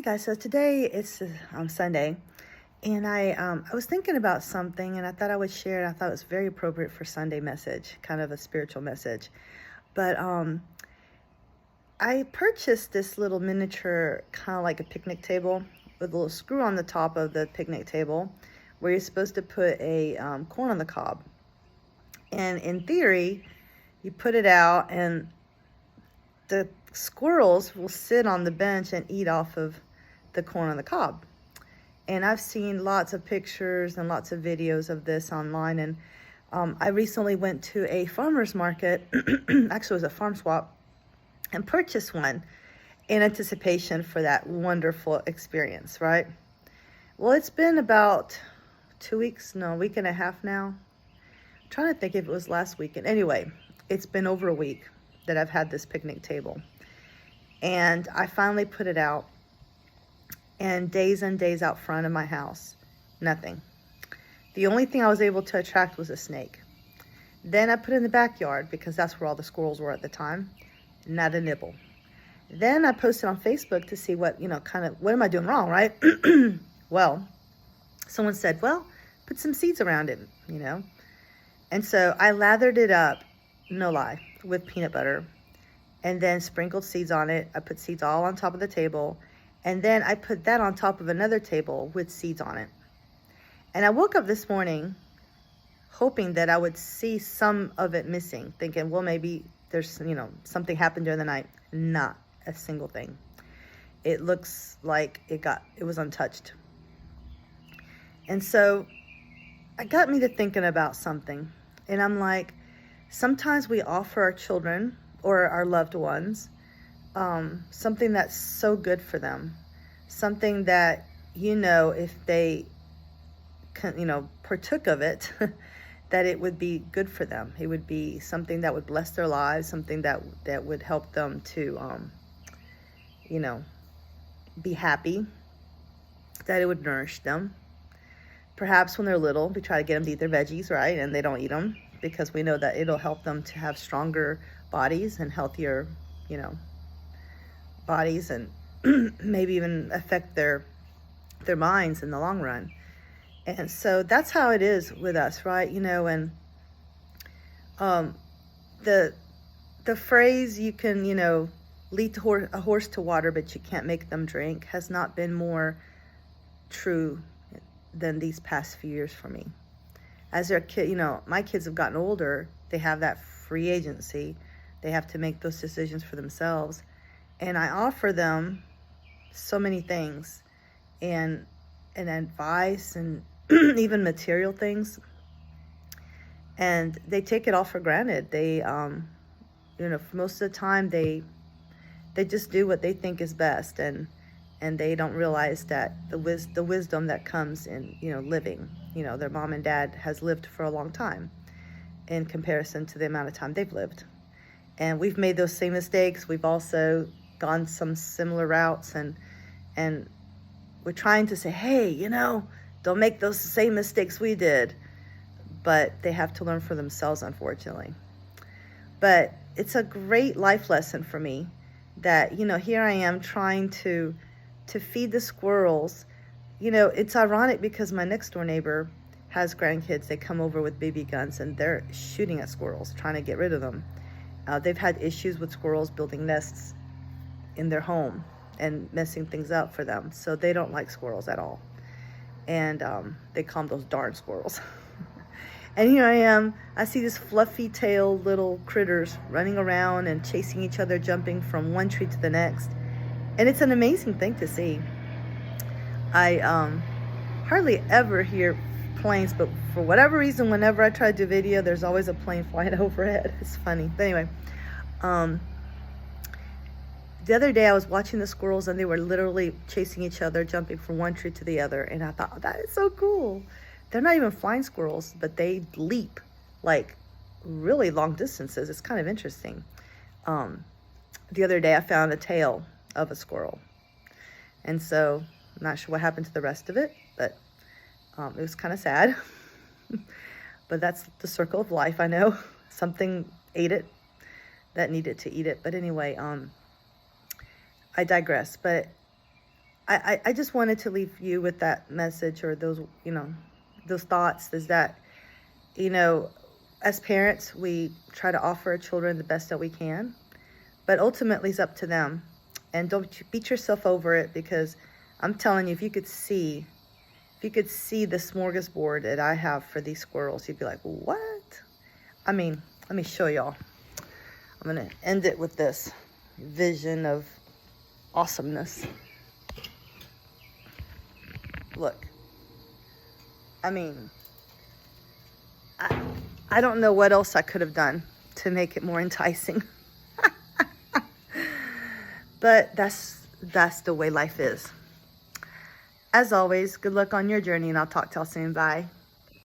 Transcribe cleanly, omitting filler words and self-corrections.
Guys, so today it's Sunday, and I was thinking about something, and I thought I would share it. I thought it was very appropriate for Sunday message, kind of a spiritual message. But I purchased this little miniature, kind of like a picnic table, with a little screw on the top of the picnic table, where you're supposed to put a corn on the cob. And in theory, you put it out, and the squirrels will sit on the bench and eat off of the corn on the cob. And I've seen lots of pictures and lots of videos of this online. And I recently went to a farmer's market, actually it was a farm swap, and purchased one in anticipation for that wonderful experience, right? Well, it's been about 2 weeks, no, a week and a half now. I'm trying to think if it was last weekend. Anyway, it's been over a week that I've had this picnic table. And I finally put it out, and days out front of my house, nothing. The only thing I was able to attract was a snake. Then I put it in the backyard because that's where all the squirrels were at the time. Not a nibble. Then I posted on Facebook to see what am I doing wrong, right? Well, someone said, well, put some seeds around it, And so I lathered it up, no lie, with peanut butter, and then sprinkled seeds on it. I put seeds all on top of the table, and then I put that on top of another table with seeds on it. And I woke up this morning hoping that I would see some of it missing, thinking, well, maybe there's, something happened during the night. Not a single thing. It looks like it was untouched. And so it got me to thinking about something. And I'm like, sometimes we offer our children or our loved ones something that's so good for them, something that if they partook of it, that it would be good for them. It would be something that would bless their lives, something that would help them to be happy, that it would nourish them. Perhaps when they're little, we try to get them to eat their veggies, right? And they don't eat them because we know that it'll help them to have stronger bodies and healthier, bodies, and maybe even affect their minds in the long run. And so that's how it is with us, right? And the phrase, you can, lead a horse to water, but you can't make them drink, has not been more true than these past few years for me. As their kid, my kids have gotten older, they have that free agency. They have to make those decisions for themselves. And I offer them so many things and advice and even material things. And they take it all for granted. They, for most of the time, they just do what they think is best. And they don't realize that the wisdom that comes in, living. Their mom and dad has lived for a long time in comparison to the amount of time they've lived. And we've made those same mistakes. We've also gone some similar routes, and we're trying to say, hey, don't make those same mistakes we did. But they have to learn for themselves, unfortunately. But it's a great life lesson for me that, here I am trying to feed the squirrels. It's ironic because my next door neighbor has grandkids. They come over with BB guns and they're shooting at squirrels, trying to get rid of them. They've had issues with squirrels building nests in their home and messing things up for them. So they don't like squirrels at all. And they call them those darn squirrels. And here I am. I see these fluffy-tailed little critters running around and chasing each other, jumping from one tree to the next. And it's an amazing thing to see. I hardly ever hear planes, but for whatever reason, whenever I try to do video, there's always a plane flying overhead. It's funny. But anyway, the other day I was watching the squirrels, and they were literally chasing each other, jumping from one tree to the other. And I thought, oh, that is so cool. They're not even flying squirrels, but they leap like really long distances. It's kind of interesting. The other day I found a tail of a squirrel. And so I'm not sure what happened to the rest of it, but it was kind of sad. But that's the circle of life, I know. Something ate it that needed to eat it. But anyway, I digress. But I just wanted to leave you with that message, or those, those thoughts, is that, as parents, we try to offer our children the best that we can, but ultimately it's up to them. And don't beat yourself over it, because I'm telling you, if you could see the smorgasbord that I have for these squirrels, you'd be like, what? I mean, let me show y'all. I'm going to end it with this vision of awesomeness. Look. I mean, I don't know what else I could have done to make it more enticing. But that's the way life is. As always, good luck on your journey, and I'll talk to y'all soon. Bye.